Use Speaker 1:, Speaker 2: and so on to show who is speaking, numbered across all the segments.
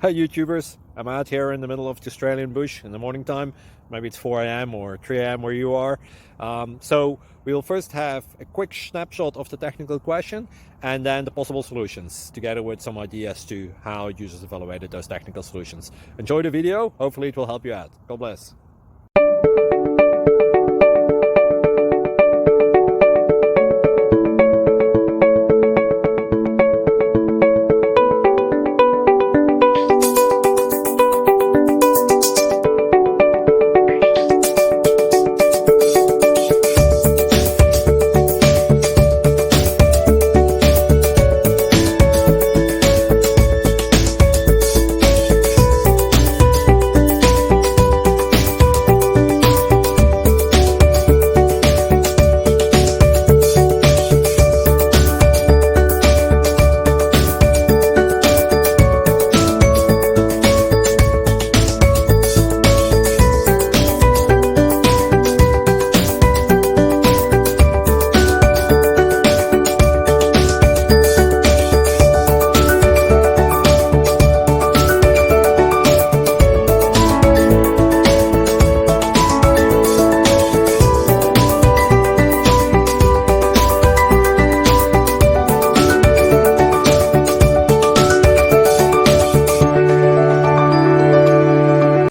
Speaker 1: Hi YouTubers, I'm out here in the middle of the Australian bush in the morning time. Maybe it's 4 a.m. or 3 a.m. where you are. So we'll first have a quick snapshot of the technical question and then the possible solutions, together with some ideas to how users evaluated those technical solutions. Enjoy the video, hopefully it will help you out. God bless.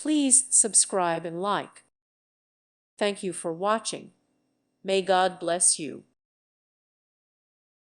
Speaker 2: Please subscribe and like. Thank you for watching. May God bless you.